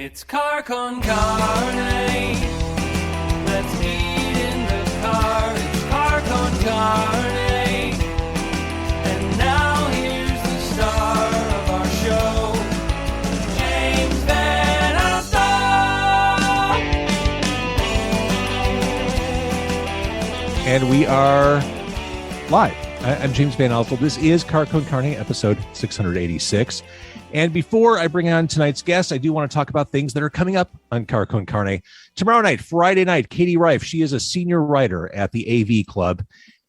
It's car con carne. Let's eat in the car. It's car con carne. And now here's the star of our show, James Van Alstyne. And we are live. I'm James Van Alstyne. This is Car Con Carne, episode 686. And before I bring on tonight's guest, I do want to talk about things that are coming up on Car Con Carne. Tomorrow night, Friday night, Katie Reif, she is a senior writer at the AV Club.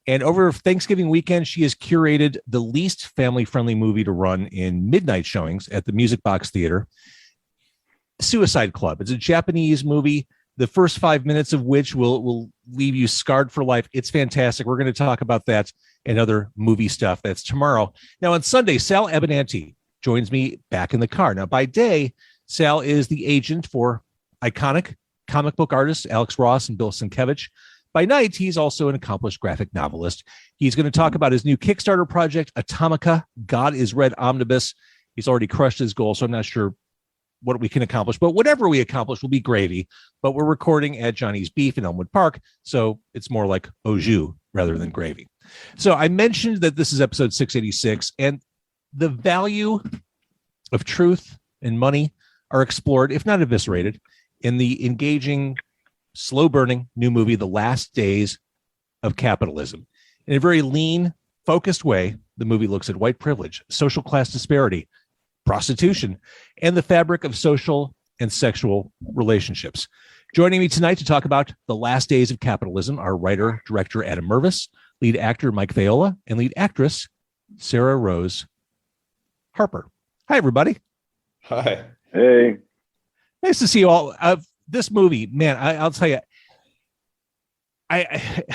And over Thanksgiving weekend, she has curated the least family-friendly movie to run in midnight showings at the Music Box Theater, Suicide Club. It's a Japanese movie, the first 5 minutes of which will leave you scarred for life. It's fantastic. We're going to talk about that and other movie stuff. That's tomorrow. Now, on Sunday, Sal Abenanti joins me back in the car. Now, by day, Sal is the agent for iconic comic book artists Alex Ross and Bill Sienkiewicz. By night, he's also an accomplished graphic novelist. He's going to talk about his new Kickstarter project, Atomica, God is Red Omnibus. He's already crushed his goal, so I'm not sure what we can accomplish, but whatever we accomplish will be gravy. But we're recording at Johnny's Beef in Elmwood Park, so it's more like au jus rather than gravy. So I mentioned that this is episode 686, and the value of truth and money are explored, if not eviscerated, in the engaging, slow-burning new movie, The Last Days of Capitalism. In a very lean, focused way, the movie looks at white privilege, social class disparity, prostitution, and the fabric of social and sexual relationships. Joining me tonight to talk about The Last Days of Capitalism are writer, director Adam Mervis, lead actor Mike Faiola, and lead actress Sarah Rose Harper. Hi, everybody. Hi. Hey. Nice to see you all. This movie, man, I'll tell you, I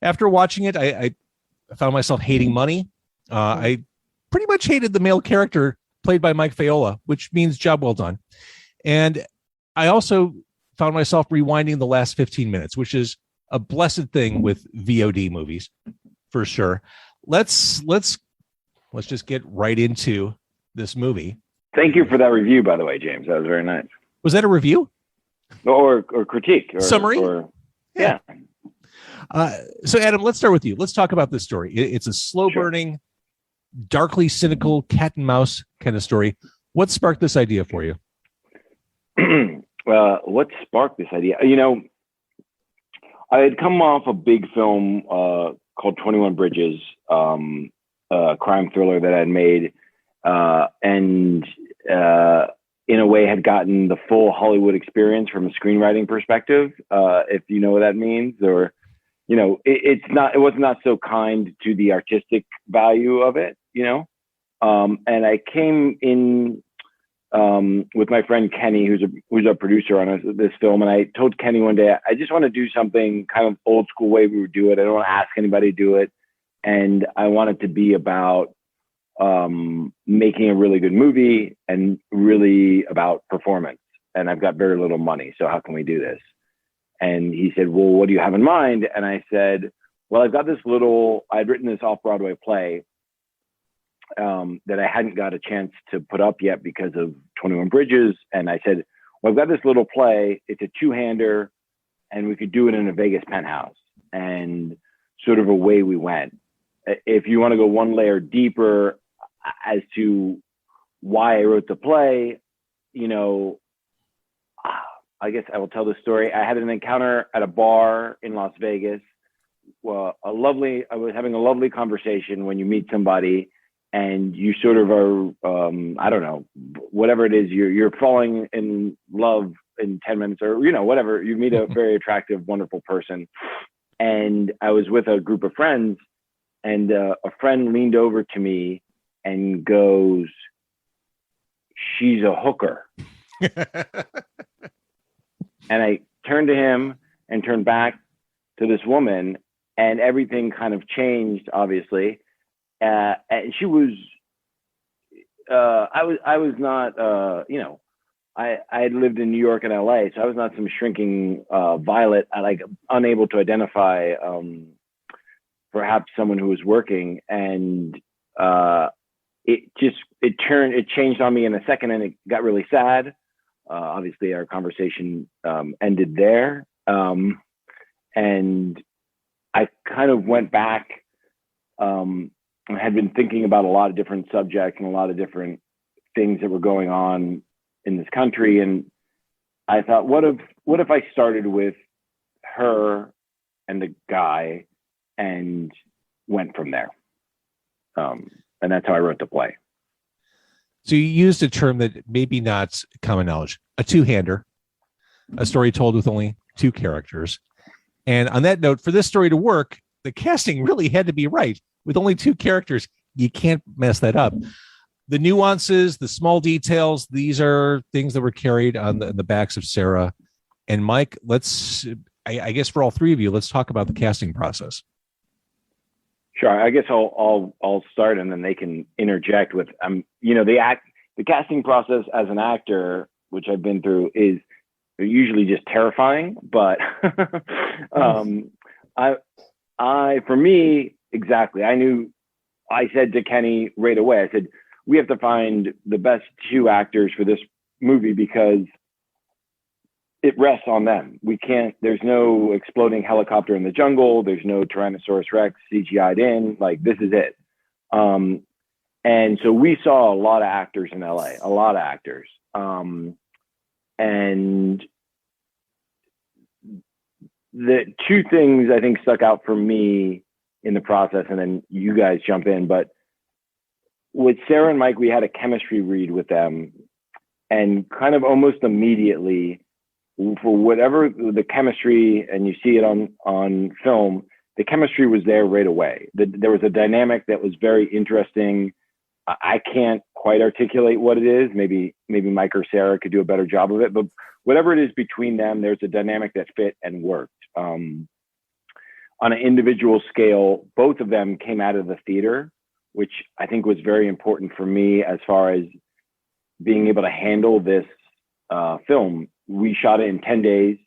after watching it, I found myself hating money. I pretty much hated the male character played by Mike Faiola, which means job well done. And I also found myself rewinding the last 15 minutes, which is a blessed thing with VOD movies, for sure. Let's just get right into this movie. Thank you for that review, by the way, James. That was very nice. Was that a review? Or critique. Or, summary? Yeah. So, Adam, let's start with you. Let's talk about this story. It's a slow-burning, darkly cynical cat and mouse kind of story. What sparked this idea for you? What sparked this idea? You know, I had come off a big film called 21 Bridges, a crime thriller that I had made, and in a way had gotten the full Hollywood experience from a screenwriting perspective, if you know what that means, or, you know, it was not so kind to the artistic value of it, you know? And I came in with my friend Kenny, who's a producer on this film. And I told Kenny one day, I just want to do something kind of old school way we would do it. I don't want to ask anybody to do it. And I want it to be about making a really good movie and really about performance. And I've got very little money, so how can we do this? And he said, well, what do you have in mind? And I said, well, I'd written this off-Broadway play that I hadn't got a chance to put up yet because of 21 Bridges. And I said, well, I've got this little play. It's a two-hander, and we could do it in a Vegas penthouse. And sort of away we went. If you want to go one layer deeper as to why I wrote the play, you know, I guess I will tell the story. I had an encounter at a bar in Las Vegas. Well, I was having a lovely conversation when you meet somebody and you sort of are, I don't know, whatever it is, you're falling in love in 10 minutes or, you know, whatever. You meet a very attractive, wonderful person. And I was with a group of friends, and a friend leaned over to me and goes, "She's a hooker." And I turned to him and turned back to this woman, and everything kind of changed, obviously. And she was, I was not, you know, I had lived in New York and LA, so I was not some shrinking violet, like unable to identify perhaps someone who was working. And it changed on me in a second, and it got really sad. Obviously, our conversation ended there. And I kind of went back. I had been thinking about a lot of different subjects and a lot of different things that were going on in this country. And I thought, what if I started with her and the guy and went from there? And that's how I wrote the play. So you used a term that maybe not common knowledge, a two-hander, a story told with only two characters. And on that note, for this story to work, the casting really had to be right. With only two characters, you can't mess that up. The nuances, the small details, these are things that were carried on the backs of Sarah and Mike. I guess for all three of you, let's talk about the casting process. Sure. I guess I'll start, and then they can interject with, the casting process as an actor, which I've been through, is usually just terrifying. But for me, exactly. I said to Kenny right away, I said, we have to find the best two actors for this movie because it rests on them. There's no exploding helicopter in the jungle. There's no Tyrannosaurus Rex CGI'd in. Like, this is it. And so we saw a lot of actors in LA, a lot of actors. And the two things I think stuck out for me in the process, and then you guys jump in, but with Sarah and Mike, we had a chemistry read with them, and kind of almost immediately, for whatever the chemistry, and you see it on film, the chemistry was there right away. There was a dynamic that was very interesting. I can't quite articulate what it is. Maybe Mike or Sarah could do a better job of it, but whatever it is between them, there's a dynamic that fit and worked. On an individual scale, both of them came out of the theater, which I think was very important for me as far as being able to handle this film. We shot it in 10 days.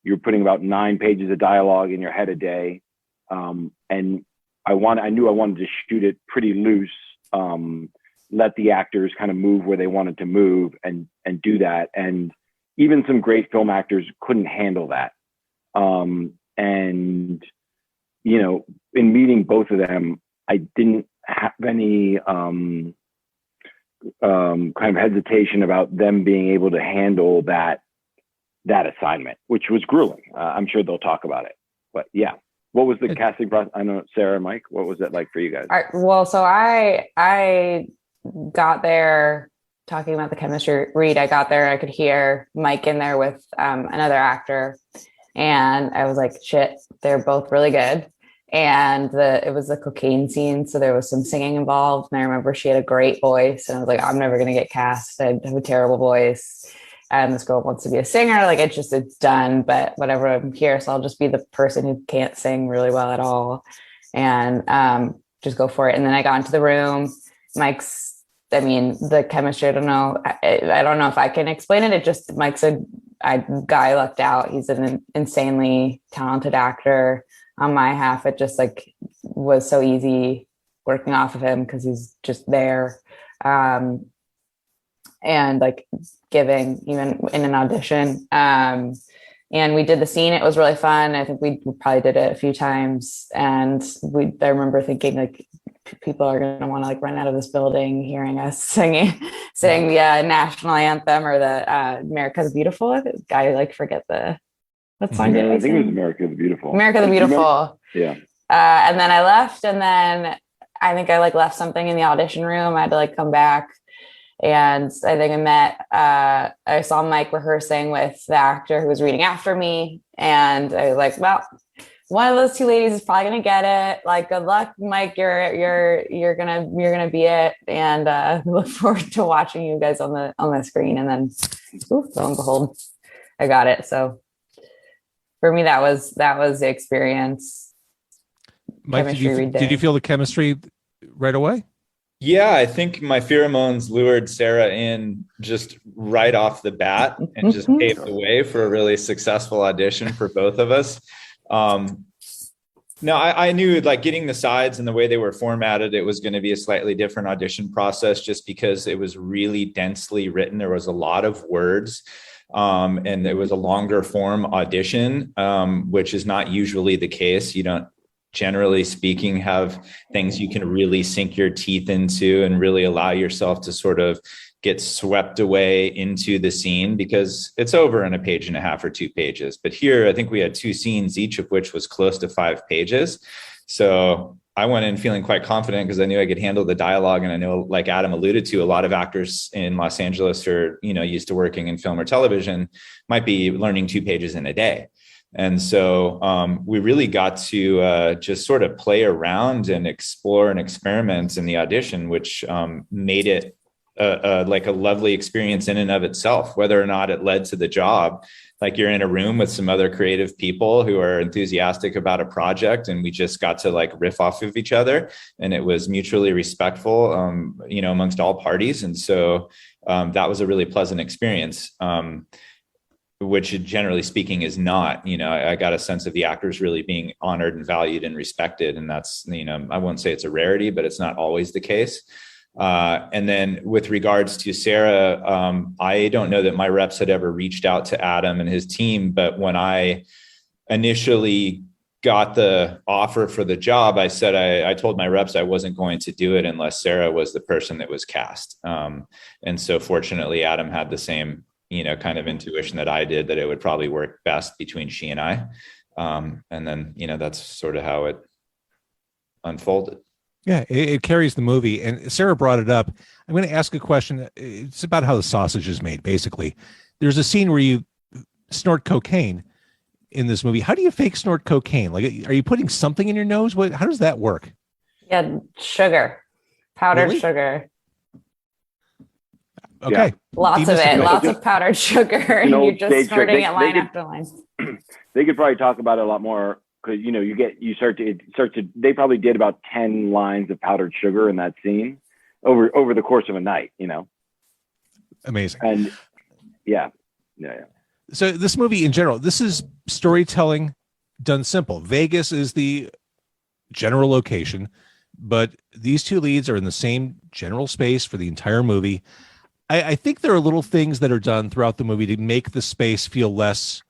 You're putting about 9 pages of dialogue in your head a day. And I knew I wanted to shoot it pretty loose, let the actors kind of move where they wanted to move and do that. And even some great film actors couldn't handle that. And, in meeting both of them, I didn't have any kind of hesitation about them being able to handle that assignment, which was grueling. I'm sure they'll talk about it. But yeah, what was the casting process? I know, Sarah and Mike, what was it like for you guys? Well, so I got there talking about the chemistry read. I got there, I could hear Mike in there with another actor. And I was like, shit, they're both really good. And it was a cocaine scene. So there was some singing involved. And I remember she had a great voice. And I was like, I'm never going to get cast. I have a terrible voice. And this girl wants to be a singer. Like, it's done, but whatever, I'm here. So I'll just be the person who can't sing really well at all. And just go for it. And then I got into the room. The chemistry, I don't know. I don't know if I can explain it. It just, Mike's a guy lucked out. He's an insanely talented actor. On my half, it just was so easy working off of him because he's just there. And giving even in an audition. And we did the scene. It was really fun. I think we probably did it a few times. And I remember thinking people are going to want to run out of this building hearing us sing the national anthem or the America the Beautiful. I forget what song did I think it was America the Beautiful. America the Beautiful. Yeah. And then I left, and then I think I left something in the audition room. I had to come back. And I think I saw Mike rehearsing with the actor who was reading after me. And I was like, well, one of those two ladies is probably going to get it. Good luck, Mike. You're going to be it. And look forward to watching you guys on the screen. And then lo and behold, I got it. So for me, that was the experience. Mike, did you feel the chemistry right away? Yeah, I think my pheromones lured Sarah in just right off the bat and just paved the way for a really successful audition for both of us. No, I knew like getting the sides and the way they were formatted, it was going to be a slightly different audition process just because it was really densely written. There was a lot of words. And it was a longer form audition, which is not usually the case. You don't, generally speaking, have things you can really sink your teeth into and really allow yourself to sort of get swept away into the scene because it's over in a page and a half or 2 pages. But here, I think we had 2 scenes, each of which was close to 5 pages. So I went in feeling quite confident because I knew I could handle the dialogue. And I know, like Adam alluded to, a lot of actors in Los Angeles are, used to working in film or television, might be learning 2 pages in a day. And so we really got to just sort of play around and explore and experiment in the audition, which made it like a lovely experience in and of itself. Whether or not it led to the job, like you're in a room with some other creative people who are enthusiastic about a project, and we just got to like riff off of each other, and it was mutually respectful, amongst all parties. And so that was a really pleasant experience, which generally speaking is not. I got a sense of the actors really being honored and valued and respected, and that's, I won't say it's a rarity, but it's not always the case. And then with regards to Sarah, I don't know that my reps had ever reached out to Adam and his team, but when I initially got the offer for the job, I said, I told my reps I wasn't going to do it unless Sarah was the person that was cast. And so fortunately, Adam had the same, kind of intuition that I did, that it would probably work best between she and I. And then, that's sort of how it unfolded. Yeah, it carries the movie. And Sarah brought it up. I'm going to ask a question. It's about how the sausage is made, basically. There's a scene where you snort cocaine in this movie. How do you fake snort cocaine? Like, are you putting something in your nose? How does that work? Yeah, sugar, powdered Really? sugar. Okay. Yeah. Lots of it, lots of powdered sugar. And you're just snorting it line after line. They could probably talk about it a lot more. Because they probably did about 10 lines of powdered sugar in that scene over the course of a night. Amazing. And yeah. So this movie in general, this is storytelling done simple. Vegas is the general location, but these 2 leads are in the same general space for the entire movie. I think there are little things that are done throughout the movie to make the space feel less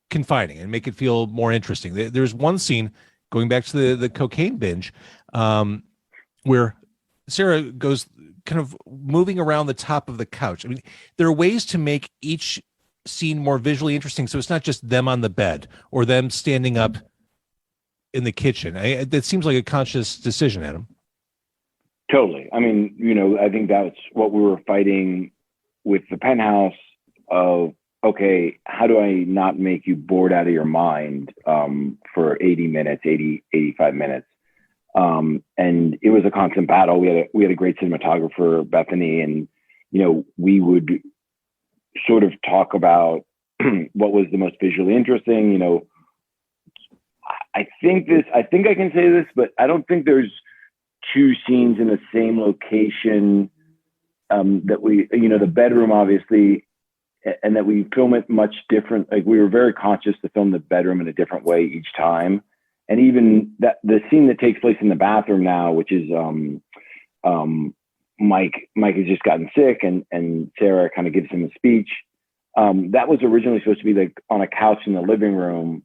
confining and make it feel more interesting. There's one scene, going back to the cocaine binge, where Sarah goes kind of moving around the top of the couch. I mean, there are ways to make each scene more visually interesting, so it's not just them on the bed or them standing up in the kitchen. That seems like a conscious decision, Adam. Totally. I mean, I think that's what we were fighting with the Penthouse of, okay, how do I not make you bored out of your mind for 85 minutes? And it was a constant battle. We had a great cinematographer, Bethany, and, we would sort of talk about what was the most visually interesting. I think I can say this, but I don't think there's 2 scenes in the same location that we, the bedroom, obviously, and that we film it much different. Like, we were very conscious to film the bedroom in a different way each time. And even that the scene that takes place in the bathroom now, which is Mike has just gotten sick and Sarah kind of gives him a speech. That was originally supposed to be like on a couch in the living room.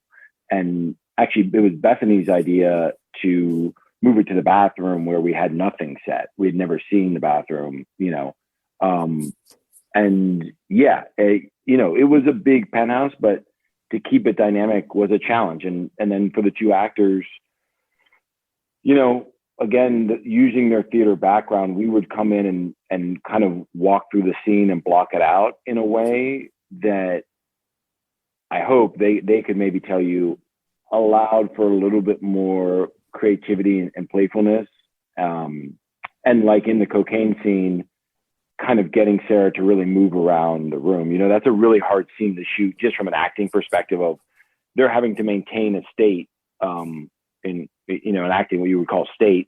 And actually it was Bethany's idea to move it to the bathroom where we had nothing set. We had never seen the bathroom, and yeah, it was a big penthouse, but to keep it dynamic was a challenge. And then for the 2 actors, again, using their theater background, we would come in and kind of walk through the scene and block it out in a way that I hope they could maybe tell you allowed for a little bit more creativity and playfulness. And like in the cocaine scene, kind of getting Sarah to really move around the room. That's a really hard scene to shoot just from an acting perspective of they're having to maintain a state in acting, what you would call state,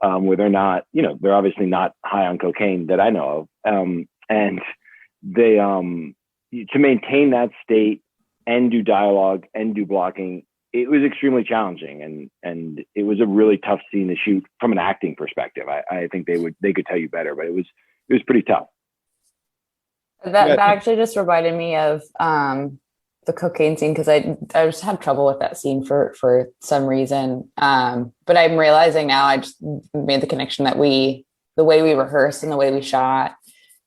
where they're not, they're obviously not high on cocaine that I know of. And they, to maintain that state and do dialogue and do blocking it was extremely challenging, and it was a really tough scene to shoot from an acting perspective. I think they could tell you better, but it was pretty tough. That actually just reminded me of the cocaine scene, because I just had trouble with that scene for some reason. But I'm realizing now, I just made the connection that the way we rehearsed and the way we shot,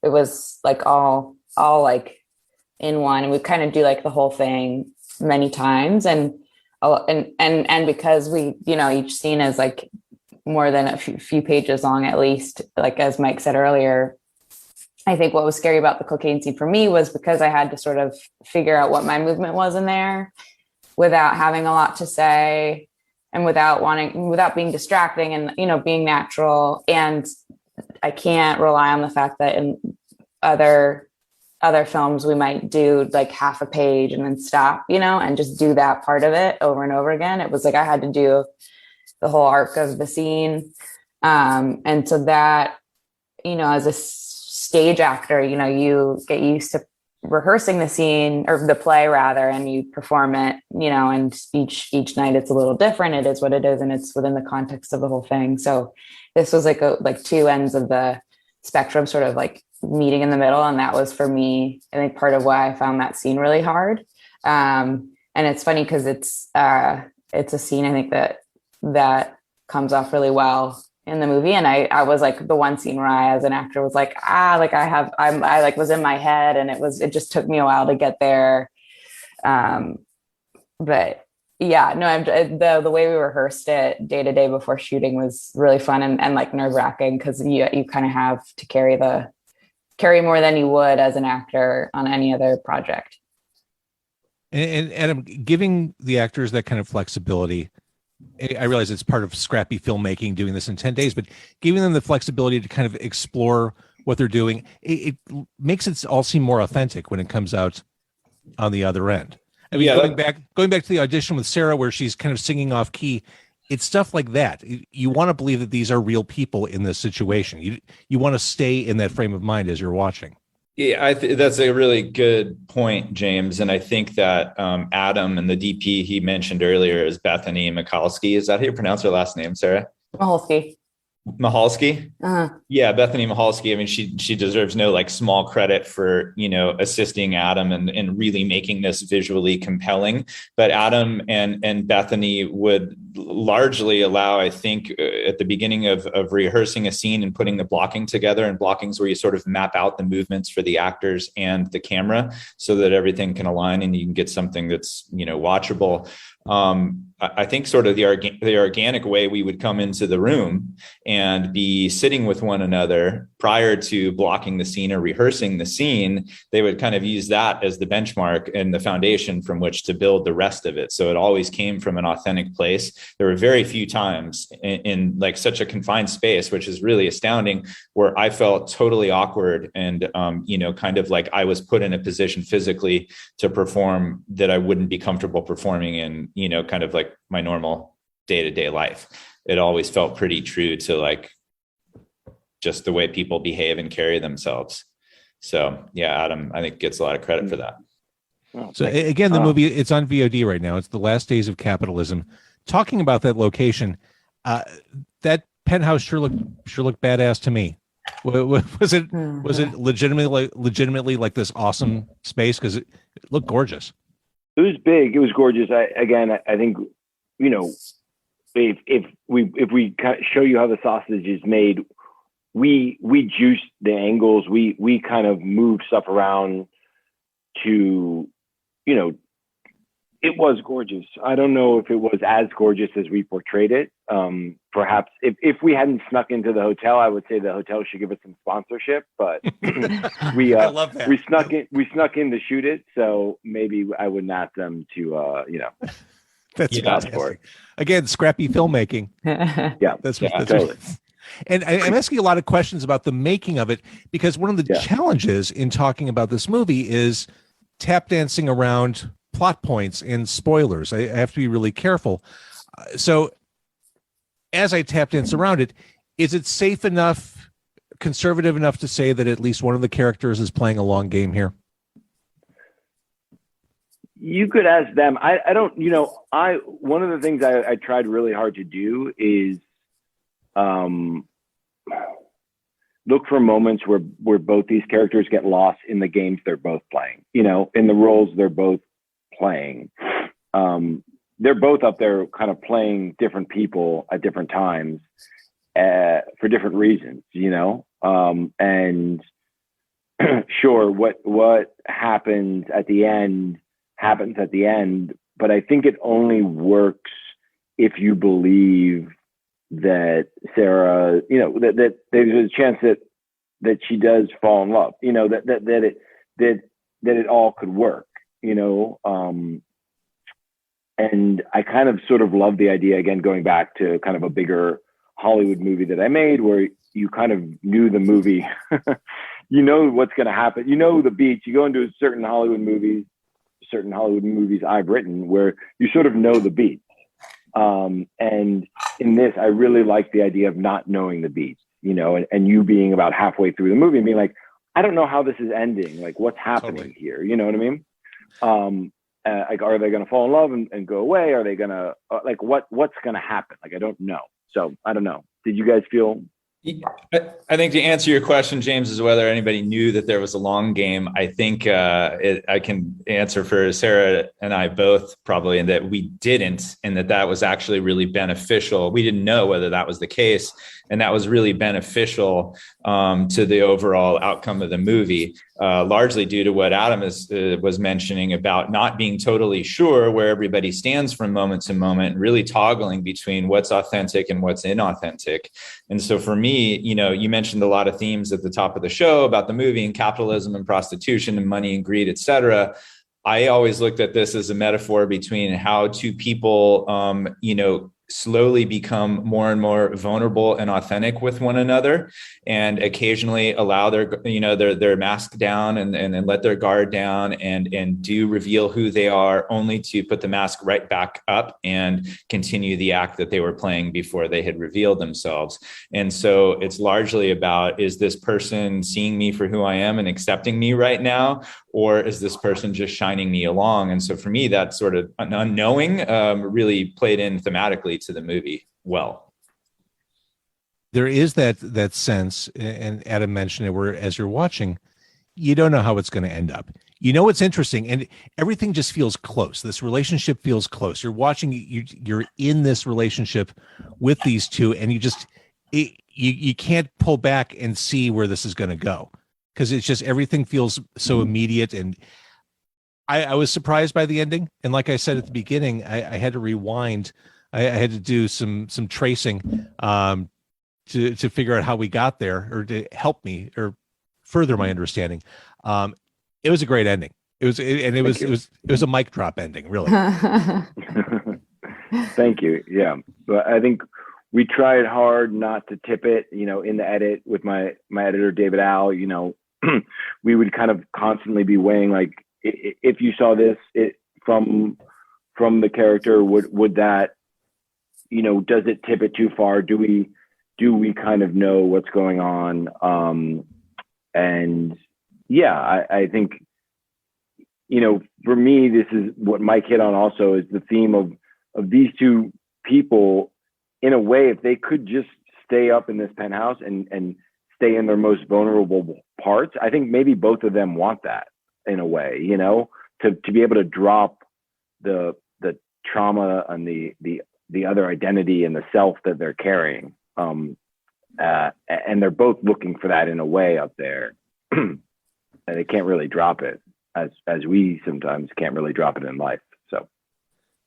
it was like all like in one, and we kind of do like the whole thing many times, and because we, each scene is like more than a few pages long, at least, like as Mike said earlier. I think what was scary about the cocaine scene for me was because I had to sort of figure out what my movement was in there without having a lot to say, and without being distracting, and, being natural. And I can't rely on the fact that in other films we might do like half a page and then stop, and just do that part of it over and over again. It was like I had to do the whole arc of the scene. And so that, as a stage actor, you get used to rehearsing the scene, or the play rather, and you perform it, and each night it's a little different. It is what it is, and it's within the context of the whole thing. So this was like two ends of the spectrum sort of like meeting in the middle. And that was, for me, I think, part of why I found that scene really hard. And it's funny because it's a scene, I think, that comes off really well in the movie. And I was like, the one scene where I, as an actor, was like, I was in my head, and it just took me a while to get there. But yeah, no, the way we rehearsed it day to day before shooting was really fun and like nerve wracking, because you kind of have to carry more than you would as an actor on any other project. And Adam, giving the actors that kind of flexibility, I realize it's part of scrappy filmmaking, doing this in 10 days, but giving them the flexibility to kind of explore what they're doing, it makes it all seem more authentic when it comes out on the other end. I mean, going back to the audition with Sarah, where she's kind of singing off key, it's stuff like that. You want to believe that these are real people in this situation. You want to stay in that frame of mind as you're watching. Yeah, that's a really good point, James. And I think that Adam and the DP he mentioned earlier is Bethany Michalski. Is that how you pronounce her last name, Sarah? Michalski? Uh-huh. Yeah, Bethany Michalski. I mean, she deserves no like small credit for, assisting Adam and really making this visually compelling. But Adam and Bethany would largely allow, I think, at the beginning of rehearsing a scene and putting the blocking together, and blockings where you sort of map out the movements for the actors and the camera so that everything can align and you can get something that's, watchable. I think sort of the organic way we would come into the room and be sitting with one another prior to blocking the scene or rehearsing the scene, they would kind of use that as the benchmark and the foundation from which to build the rest of it. So it always came from an authentic place. There were very few times in like such a confined space, which is really astounding, where I felt totally awkward and, kind of like I was put in a position physically to perform that I wouldn't be comfortable performing in, kind of like my normal day-to-day life. It always felt pretty true to like just the way people behave and carry themselves. So yeah, Adam, I think, gets a lot of credit for that. So again, the movie, it's on VOD right now. It's The Last Days of Capitalism. Talking about that location, that penthouse sure looked badass to me. Was it legitimately like this awesome space? Because it looked gorgeous. It was big. It was gorgeous. I think, if we show you how the sausage is made, we juiced the angles. We kind of moved stuff around to, it was gorgeous. I don't know if it was as gorgeous as we portrayed it. Perhaps if we hadn't snuck into the hotel, I would say the hotel should give us some sponsorship, but we snuck in to shoot it. So maybe I wouldn't ask them to, that's fantastic. Again, scrappy filmmaking. That's totally. And I'm asking a lot of questions about the making of it, because one of the challenges in talking about this movie is tap dancing around plot points and spoilers. I have to be really careful. So as I tap dance around it, is it safe enough, conservative enough to say that at least one of the characters is playing a long game here? You could ask them. I don't, one of the things I tried really hard to do is look for moments where both these characters get lost in the games they're both playing, in the roles they're both playing. They're both up there kind of playing different people at different times for different reasons, and sure, what happens at the end, but I think it only works if you believe that Sarah, that there's a chance that she does fall in love, that it all could work, and I kind of sort of love the idea, again, going back to kind of a bigger Hollywood movie that I made, where you kind of knew the movie, what's going to happen, the beats. You go into certain Hollywood movies I've written where you sort of know the beats. And in this, I really like the idea of not knowing the beats, and you being about halfway through the movie and being like, I don't know how this is ending. Like, what's happening here? You know what I mean? Like, are they going to fall in love and go away? Are they going to what's going to happen? Like, I don't know. So I don't know. Did you guys feel? I think to answer your question, James, is whether anybody knew that there was a long game. I think I can answer for Sarah and I both probably, and that we didn't, and that was actually really beneficial. We didn't know whether that was the case, and that was really beneficial to the overall outcome of the movie, largely due to what Adam was mentioning about not being totally sure where everybody stands from moment to moment, and really toggling between what's authentic and what's inauthentic. And so for me, you mentioned a lot of themes at the top of the show about the movie and capitalism and prostitution and money and greed, et cetera. I always looked at this as a metaphor between how two people, slowly become more and more vulnerable and authentic with one another, and occasionally allow their mask down and let their guard down and do reveal who they are, only to put the mask right back up and continue the act that they were playing before they had revealed themselves. And so it's largely about, is this person seeing me for who I am and accepting me right now? Or is this person just shining me along? And so for me, that sort of unknowing really played in thematically to the movie well. There is that sense, and Adam mentioned it, where as you're watching, you don't know how it's going to end up. It's interesting, and everything just feels close. This relationship feels close. You're watching, you're in this relationship with these two, and you can't pull back and see where this is going to go, because it's just, everything feels so immediate. And I was surprised by the ending. And like I said at the beginning, I had to rewind. I had to do some tracing to figure out how we got there, or to help me or further my understanding. It was a great ending. It was a mic drop ending, really. Thank you. Yeah, but I think we tried hard not to tip it. In the edit with my editor David Al, we would kind of constantly be weighing, like, if you saw this from the character, would that, does it tip it too far? Do we kind of know what's going on? And yeah, I think, for me, this is what Mike hit on also, is the theme of these two people. In a way, if they could just stay up in this penthouse and stay in their most vulnerable parts, I think maybe both of them want that, in a way, to be able to drop the trauma and the other identity and the self that they're carrying. And they're both looking for that in a way up there. And they can't really drop it as we sometimes can't really drop it in life. So,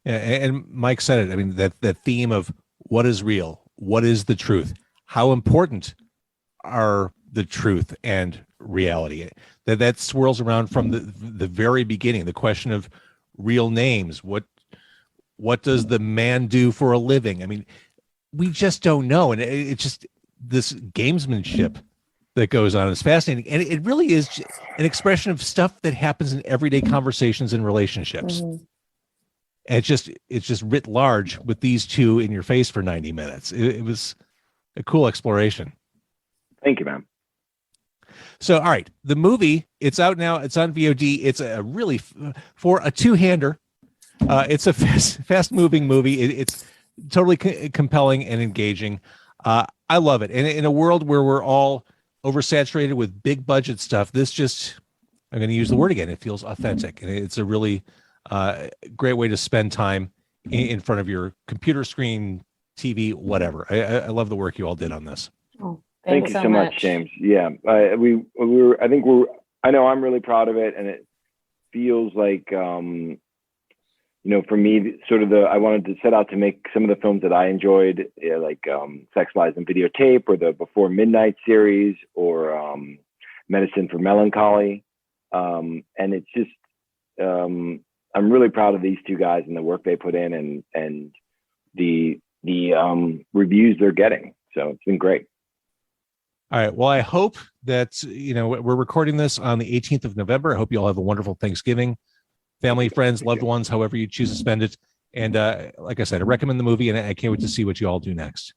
yeah, and Mike said it. I mean, that theme of what is real, what is the truth, how important are the truth and reality, that swirls around from the very beginning. The question of real names, what does the man do for a living? I mean, we just don't know, and it's just this gamesmanship that goes on is fascinating, and it really is an expression of stuff that happens in everyday conversations and relationships. Mm-hmm. And it's just writ large with these two in your face for 90 minutes. It was a cool exploration. Thank you, man. So, all right, the movie, it's out now. It's on VOD. It's a really for a two-hander. It's a fast-moving movie. It's totally compelling and engaging. I love it. And in a world where we're all oversaturated with big budget stuff, this just, I'm going to use the word again, it feels authentic. And it's a really great way to spend time in front of your computer screen, TV, whatever. I love the work you all did on this. Oh, thank you so much, James. Yeah, I know I'm really proud of it, and it feels like, for me, I wanted to set out to make some of the films that I enjoyed, like Sex, Lies, and Videotape, or the Before Midnight series, or Medicine for Melancholy. And it's just, I'm really proud of these two guys and the work they put in, and the reviews they're getting. So it's been great. All right. Well, I hope that, we're recording this on the 18th of November. I hope you all have a wonderful Thanksgiving. Family, friends, loved ones, however you choose to spend it. And like I said, I recommend the movie, and I can't wait to see what you all do next.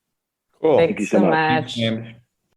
Cool. Thanks so much. Thanks,